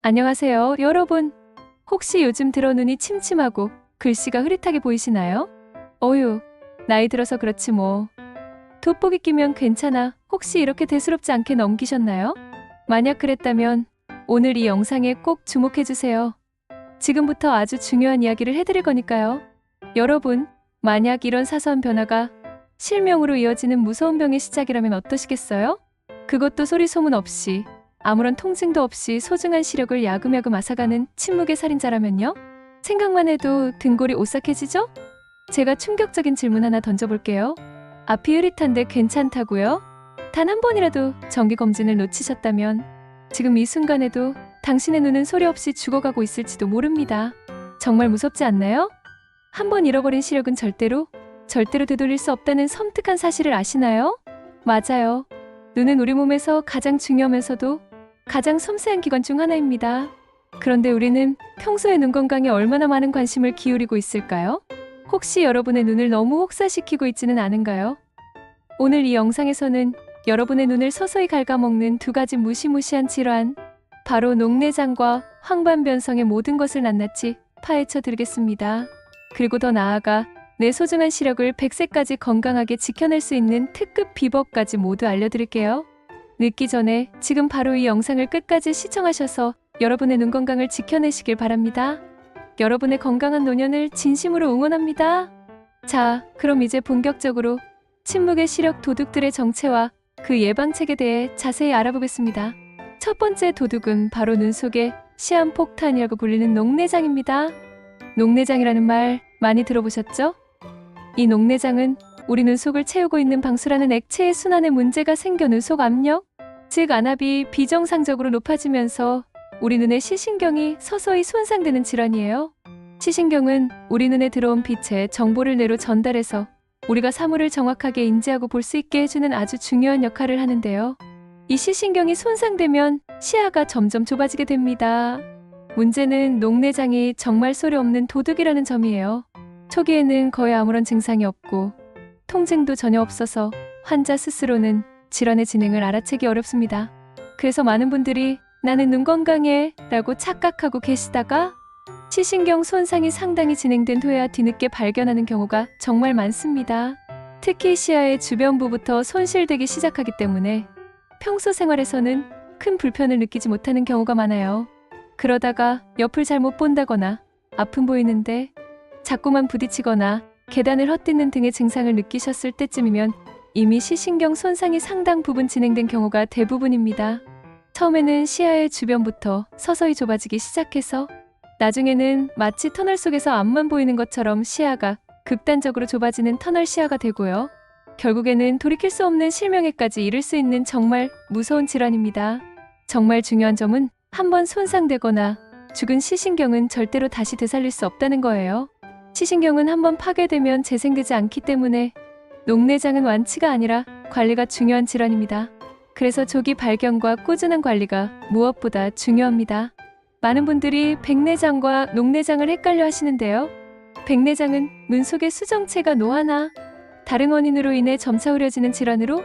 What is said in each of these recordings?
안녕하세요, 여러분. 혹시 요즘 들어 눈이 침침하고 글씨가 흐릿하게 보이시나요? 어휴, 나이 들어서 그렇지 뭐. 돋보기 끼면 괜찮아. 혹시 이렇게 대수롭지 않게 넘기셨나요? 만약 그랬다면 오늘 이 영상에 꼭 주목해주세요. 지금부터 아주 중요한 이야기를 해드릴 거니까요. 여러분, 만약 이런 사소한 변화가 실명으로 이어지는 무서운 병의 시작이라면 어떠시겠어요? 그것도 소리 소문 없이, 아무런 통증도 없이 소중한 시력을 야금야금 앗아가는 침묵의 살인자라면요? 생각만 해도 등골이 오싹해지죠? 제가 충격적인 질문 하나 던져볼게요. 앞이 흐릿한데 괜찮다고요? 단 한 번이라도 정기검진을 놓치셨다면 지금 이 순간에도 당신의 눈은 소리 없이 죽어가고 있을지도 모릅니다. 정말 무섭지 않나요? 한 번 잃어버린 시력은 절대로 되돌릴 수 없다는 섬뜩한 사실을 아시나요? 맞아요. 눈은 우리 몸에서 가장 중요하면서도 가장 섬세한 기관 중 하나입니다. 그런데 우리는 평소에 눈 건강에 얼마나 많은 관심을 기울이고 있을까요? 혹시 여러분의 눈을 너무 혹사시키고 있지는 않은가요? 오늘 이 영상에서는 여러분의 눈을 서서히 갉아먹는 두 가지 무시무시한 질환, 바로 녹내장과 황반변성의 모든 것을 낱낱이 파헤쳐 드리겠습니다. 그리고 더 나아가 내 소중한 시력을 100세까지 건강하게 지켜낼 수 있는 특급 비법까지 모두 알려드릴게요. 늦기 전에 지금 바로 이 영상을 끝까지 시청하셔서 여러분의 눈 건강을 지켜내시길 바랍니다. 여러분의 건강한 노년을 진심으로 응원합니다. 자, 그럼 이제 본격적으로 침묵의 시력 도둑들의 정체와 그 예방책에 대해 자세히 알아보겠습니다. 첫 번째 도둑은 바로 눈 속의 시한폭탄이라고 불리는 녹내장입니다. 녹내장이라는 말 많이 들어보셨죠? 이 녹내장은 우리 눈 속을 채우고 있는 방수라는 액체의 순환에 문제가 생겨 눈 속 압력, 즉 안압이 비정상적으로 높아지면서 우리 눈의 시신경이 서서히 손상되는 질환이에요. 시신경은 우리 눈에 들어온 빛의 정보를 뇌로 전달해서 우리가 사물을 정확하게 인지하고 볼 수 있게 해주는 아주 중요한 역할을 하는데요. 이 시신경이 손상되면 시야가 점점 좁아지게 됩니다. 문제는 녹내장이 정말 소리 없는 도둑이라는 점이에요. 초기에는 거의 아무런 증상이 없고 통증도 전혀 없어서 환자 스스로는 질환의 진행을 알아채기 어렵습니다. 그래서 많은 분들이 나는 눈 건강해 라고 착각하고 계시다가 시신경 손상이 상당히 진행된 후에야 뒤늦게 발견하는 경우가 정말 많습니다. 특히 시야의 주변부부터 손실되기 시작하기 때문에 평소 생활에서는 큰 불편을 느끼지 못하는 경우가 많아요. 그러다가 옆을 잘못 본다거나 아픔 보이는데 자꾸만 부딪히거나 계단을 헛디는 등의 증상을 느끼셨을 때쯤이면 이미 시신경 손상이 상당 부분 진행된 경우가 대부분입니다. 처음에는 시야의 주변부터 서서히 좁아지기 시작해서 나중에는 마치 터널 속에서 앞만 보이는 것처럼 시야가 극단적으로 좁아지는 터널 시야가 되고요. 결국에는 돌이킬 수 없는 실명에까지 이를 수 있는 정말 무서운 질환입니다. 정말 중요한 점은 한번 손상되거나 죽은 시신경은 절대로 다시 되살릴 수 없다는 거예요. 시신경은 한번 파괴되면 재생되지 않기 때문에 녹내장은 완치가 아니라 관리가 중요한 질환입니다. 그래서 조기 발견과 꾸준한 관리가 무엇보다 중요합니다. 많은 분들이 백내장과 녹내장을 헷갈려 하시는데요. 백내장은 눈 속의 수정체가 노화나 다른 원인으로 인해 점차 흐려지는 질환으로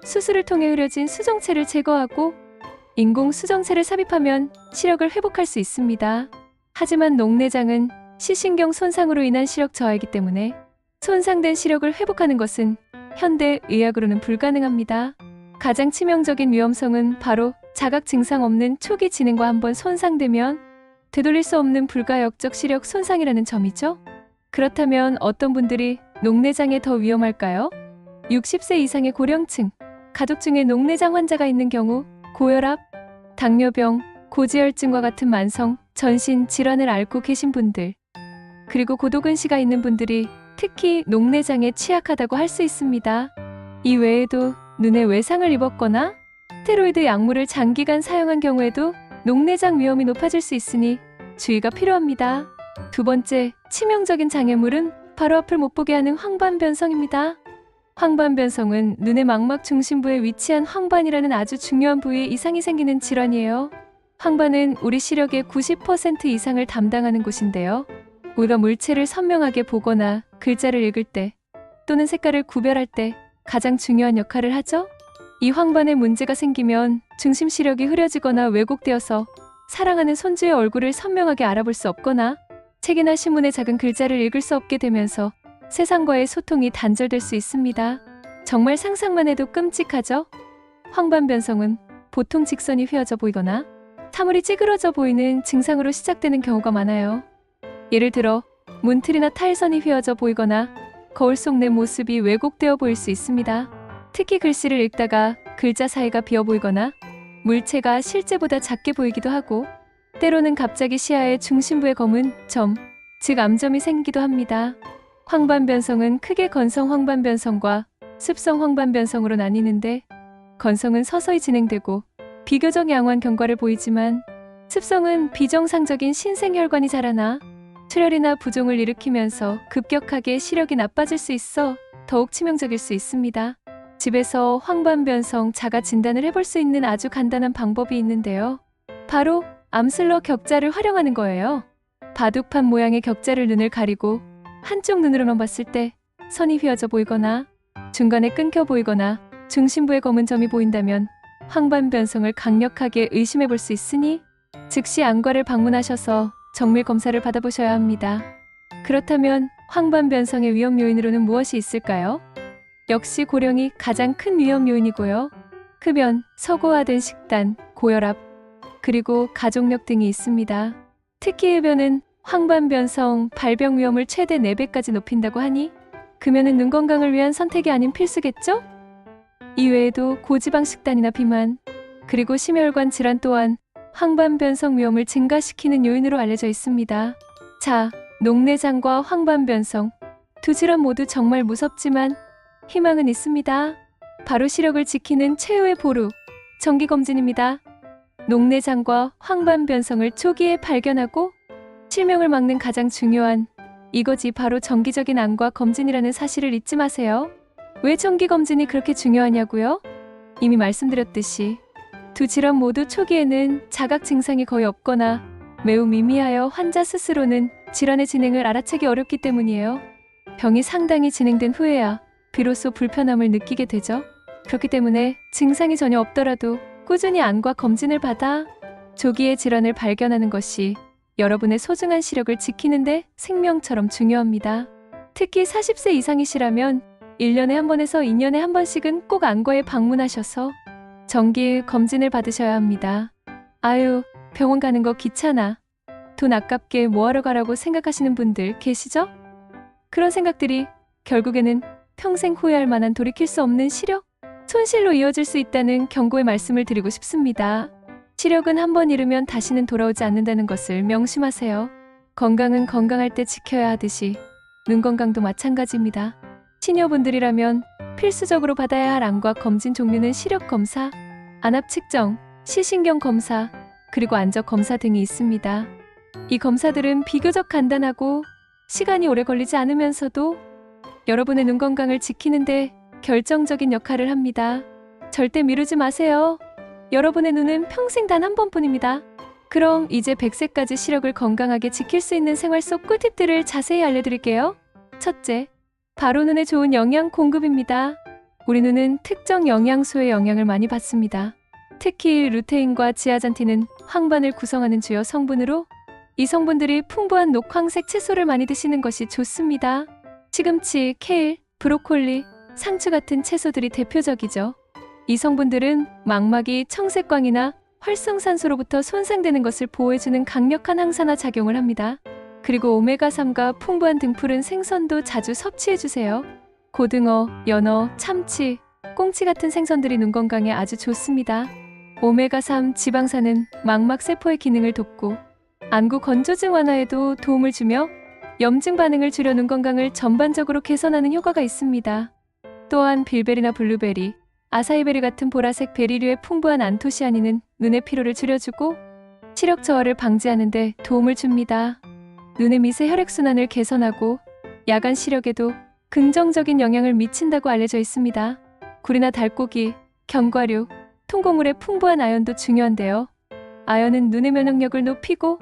수술을 통해 흐려진 수정체를 제거하고 인공 수정체를 삽입하면 시력을 회복할 수 있습니다. 하지만 녹내장은 시신경 손상으로 인한 시력 저하이기 때문에 손상된 시력을 회복하는 것은 현대 의학으로는 불가능합니다. 가장 치명적인 위험성은 바로 자각 증상 없는 초기 진행과 한번 손상되면 되돌릴 수 없는 불가역적 시력 손상이라는 점이죠. 그렇다면 어떤 분들이 녹내장에 더 위험할까요? 60세 이상의 고령층, 가족 중에 녹내장 환자가 있는 경우 고혈압, 당뇨병, 고지혈증과 같은 만성, 전신 질환을 앓고 계신 분들, 그리고 고도근시가 있는 분들이 특히 녹내장에 취약하다고 할 수 있습니다. 이 외에도 눈에 외상을 입었거나 스테로이드 약물을 장기간 사용한 경우에도 녹내장 위험이 높아질 수 있으니 주의가 필요합니다. 두 번째, 치명적인 장애물은 바로 앞을 못 보게 하는 황반변성입니다. 황반변성은 눈의 망막 중심부에 위치한 황반이라는 아주 중요한 부위에 이상이 생기는 질환이에요. 황반은 우리 시력의 90% 이상을 담당하는 곳인데요. 우리가 물체를 선명하게 보거나 글자를 읽을 때 또는 색깔을 구별할 때 가장 중요한 역할을 하죠. 이 황반에 문제가 생기면 중심 시력이 흐려지거나 왜곡되어서 사랑하는 손주의 얼굴을 선명하게 알아볼 수 없거나 책이나 신문의 작은 글자를 읽을 수 없게 되면서 세상과의 소통이 단절될 수 있습니다. 정말 상상만 해도 끔찍하죠? 황반변성은 보통 직선이 휘어져 보이거나 사물이 찌그러져 보이는 증상으로 시작되는 경우가 많아요. 예를 들어 문틀이나 타일선이 휘어져 보이거나 거울 속 내 모습이 왜곡되어 보일 수 있습니다. 특히 글씨를 읽다가 글자 사이가 비어 보이거나 물체가 실제보다 작게 보이기도 하고 때로는 갑자기 시야의 중심부에 검은 점, 즉 암점이 생기기도 합니다. 황반변성은 크게 건성 황반변성과 습성 황반변성으로 나뉘는데 건성은 서서히 진행되고 비교적 양호한 경과를 보이지만 습성은 비정상적인 신생혈관이 자라나 출혈이나 부종을 일으키면서 급격하게 시력이 나빠질 수 있어 더욱 치명적일 수 있습니다. 집에서 황반변성 자가 진단을 해볼 수 있는 아주 간단한 방법이 있는데요. 바로 암슬러 격자를 활용하는 거예요. 바둑판 모양의 격자를 눈을 가리고 한쪽 눈으로만 봤을 때 선이 휘어져 보이거나 중간에 끊겨 보이거나 중심부에 검은 점이 보인다면 황반변성을 강력하게 의심해 볼 수 있으니 즉시 안과를 방문하셔서 정밀 검사를 받아보셔야 합니다. 그렇다면 황반변성의 위험 요인으로는 무엇이 있을까요? 역시 고령이 가장 큰 위험 요인이고요. 흡연, 서구화된 식단, 고혈압, 그리고 가족력 등이 있습니다. 특히 흡연은 황반변성 발병 위험을 최대 4배까지 높인다고 하니 금연은 눈 건강을 위한 선택이 아닌 필수겠죠? 이외에도 고지방 식단이나 비만, 그리고 심혈관 질환 또한 황반변성 위험을 증가시키는 요인으로 알려져 있습니다. 자, 녹내장과 황반변성 두 질환 모두 정말 무섭지만 희망은 있습니다. 바로 시력을 지키는 최후의 보루, 정기검진입니다. 녹내장과 황반변성을 초기에 발견하고 실명을 막는 가장 중요한 이것이 바로 정기적인 안과 검진이라는 사실을 잊지 마세요. 왜 정기검진이 그렇게 중요하냐고요? 이미 말씀드렸듯이 두 질환 모두 초기에는 자각 증상이 거의 없거나 매우 미미하여 환자 스스로는 질환의 진행을 알아채기 어렵기 때문이에요. 병이 상당히 진행된 후에야 비로소 불편함을 느끼게 되죠. 그렇기 때문에 증상이 전혀 없더라도 꾸준히 안과 검진을 받아 조기에 질환을 발견하는 것이 여러분의 소중한 시력을 지키는데 생명처럼 중요합니다. 특히 40세 이상이시라면 1년에 한 번에서 2년에 한 번씩은 꼭 안과에 방문하셔서 정기 검진을 받으셔야 합니다. 아유, 병원 가는 거 귀찮아. 돈 아깝게 뭐하러 가라고 생각하시는 분들 계시죠? 그런 생각들이 결국에는 평생 후회할 만한 돌이킬 수 없는 시력, 손실로 이어질 수 있다는 경고의 말씀을 드리고 싶습니다. 시력은 한 번 잃으면 다시는 돌아오지 않는다는 것을 명심하세요. 건강은 건강할 때 지켜야 하듯이 눈 건강도 마찬가지입니다. 시니어분들이라면 필수적으로 받아야 할 안과 검진 종류는 시력 검사, 안압 측정, 시신경 검사, 그리고 안적 검사 등이 있습니다. 이 검사들은 비교적 간단하고 시간이 오래 걸리지 않으면서도 여러분의 눈 건강을 지키는데 결정적인 역할을 합니다. 절대 미루지 마세요. 여러분의 눈은 평생 단 한 번뿐입니다. 그럼 이제 100세까지 시력을 건강하게 지킬 수 있는 생활 속 꿀팁들을 자세히 알려드릴게요. 첫째, 바로 눈에 좋은 영양 공급입니다. 우리 눈은 특정 영양소의 영향을 많이 받습니다. 특히 루테인과 지아잔틴은 황반을 구성하는 주요 성분으로 이 성분들이 풍부한 녹황색 채소를 많이 드시는 것이 좋습니다. 시금치, 케일, 브로콜리, 상추 같은 채소들이 대표적이죠. 이 성분들은 망막이 청색광이나 활성산소로부터 손상되는 것을 보호해주는 강력한 항산화 작용을 합니다. 그리고 오메가3가 풍부한 등푸른 생선도 자주 섭취해주세요. 고등어, 연어, 참치, 꽁치 같은 생선들이 눈 건강에 아주 좋습니다. 오메가3 지방산은 망막 세포의 기능을 돕고 안구 건조증 완화에도 도움을 주며 염증 반응을 줄여 눈 건강을 전반적으로 개선하는 효과가 있습니다. 또한 빌베리나 블루베리, 아사이베리 같은 보라색 베리류의 풍부한 안토시아닌은 눈의 피로를 줄여주고 시력 저하를 방지하는 데 도움을 줍니다. 눈의 미세 혈액순환을 개선하고 야간 시력에도 긍정적인 영향을 미친다고 알려져 있습니다. 굴이나 닭고기, 견과류, 통곡물의 풍부한 아연도 중요한데요. 아연은 눈의 면역력을 높이고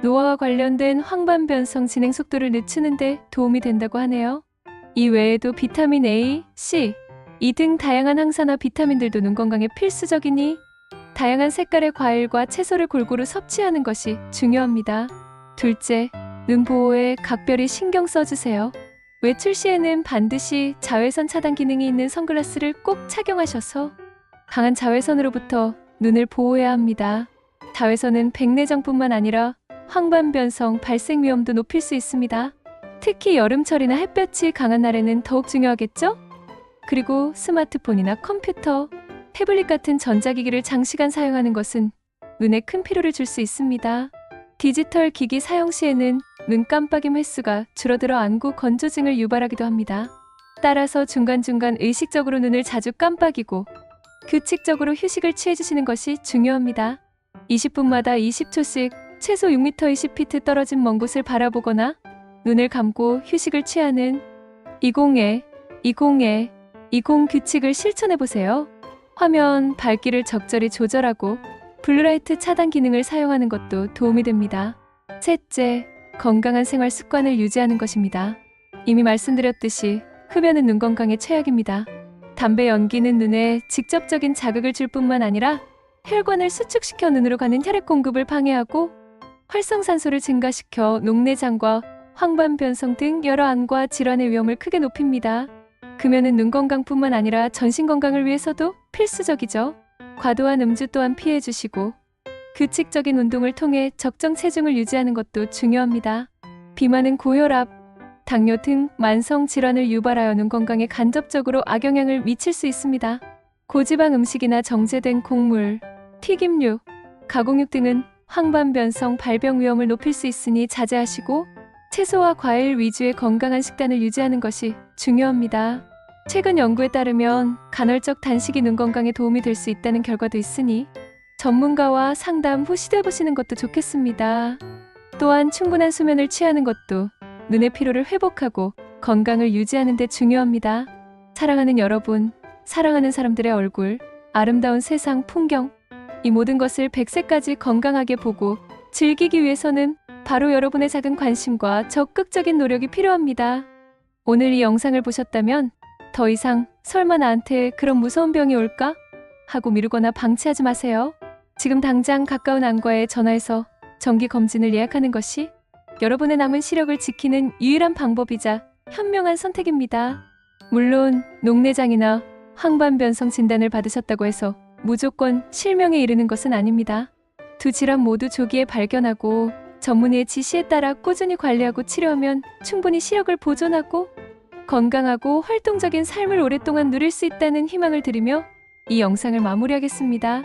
노화와 관련된 황반변성 진행 속도를 늦추는 데 도움이 된다고 하네요. 이 외에도 비타민 A, C, E 등 다양한 항산화 비타민들도 눈 건강에 필수적이니 다양한 색깔의 과일과 채소를 골고루 섭취하는 것이 중요합니다. 둘째, 눈 보호에 각별히 신경 써주세요. 외출 시에는 반드시 자외선 차단 기능이 있는 선글라스를 꼭 착용하셔서 강한 자외선으로부터 눈을 보호해야 합니다. 자외선은 백내장뿐만 아니라 황반변성 발생 위험도 높일 수 있습니다. 특히 여름철이나 햇볕이 강한 날에는 더욱 중요하겠죠? 그리고 스마트폰이나 컴퓨터, 태블릿 같은 전자기기를 장시간 사용하는 것은 눈에 큰 피로를 줄 수 있습니다. 디지털 기기 사용 시에는 눈 깜빡임 횟수가 줄어들어 안구 건조증을 유발하기도 합니다. 따라서 중간중간 의식적으로 눈을 자주 깜빡이고 규칙적으로 휴식을 취해주시는 것이 중요합니다. 20분마다 20초씩 최소 6m 20피트 떨어진 먼 곳을 바라보거나 눈을 감고 휴식을 취하는 20에 20에 20 규칙을 실천해보세요. 화면 밝기를 적절히 조절하고 블루라이트 차단 기능을 사용하는 것도 도움이 됩니다. 셋째, 건강한 생활 습관을 유지하는 것입니다. 이미 말씀드렸듯이 흡연은 눈 건강에 최악입니다. 담배 연기는 눈에 직접적인 자극을 줄 뿐만 아니라 혈관을 수축시켜 눈으로 가는 혈액 공급을 방해하고 활성산소를 증가시켜 녹내장과 황반변성 등 여러 암과 질환의 위험을 크게 높입니다. 금연은 눈 건강뿐만 아니라 전신 건강을 위해서도 필수적이죠. 과도한 음주 또한 피해 주시고 규칙적인 운동을 통해 적정 체중을 유지하는 것도 중요합니다. 비만은 고혈압, 당뇨 등 만성 질환을 유발하여 눈 건강에 간접적으로 악영향을 미칠 수 있습니다. 고지방 음식이나 정제된 곡물, 튀김류, 가공육 등은 황반변성 발병 위험을 높일 수 있으니 자제하시고 채소와 과일 위주의 건강한 식단을 유지하는 것이 중요합니다. 최근 연구에 따르면 간헐적 단식이 눈 건강에 도움이 될 수 있다는 결과도 있으니 전문가와 상담 후 시도해보시는 것도 좋겠습니다. 또한 충분한 수면을 취하는 것도 눈의 피로를 회복하고 건강을 유지하는 데 중요합니다. 사랑하는 여러분, 사랑하는 사람들의 얼굴, 아름다운 세상 풍경, 이 모든 것을 100세까지 건강하게 보고 즐기기 위해서는 바로 여러분의 작은 관심과 적극적인 노력이 필요합니다. 오늘 이 영상을 보셨다면 더 이상 설마 나한테 그런 무서운 병이 올까? 하고 미루거나 방치하지 마세요. 지금 당장 가까운 안과에 전화해서 정기검진을 예약하는 것이 여러분의 남은 시력을 지키는 유일한 방법이자 현명한 선택입니다. 물론 녹내장이나 황반변성 진단을 받으셨다고 해서 무조건 실명에 이르는 것은 아닙니다. 두 질환 모두 조기에 발견하고 전문의의 지시에 따라 꾸준히 관리하고 치료하면 충분히 시력을 보존하고 건강하고 활동적인 삶을 오랫동안 누릴 수 있다는 희망을 드리며 이 영상을 마무리하겠습니다.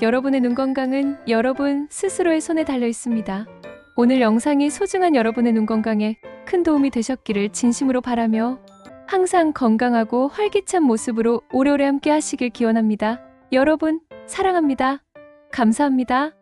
여러분의 눈 건강은 여러분 스스로의 손에 달려 있습니다. 오늘 영상이 소중한 여러분의 눈 건강에 큰 도움이 되셨기를 진심으로 바라며 항상 건강하고 활기찬 모습으로 오래오래 함께 하시길 기원합니다. 여러분, 사랑합니다. 감사합니다.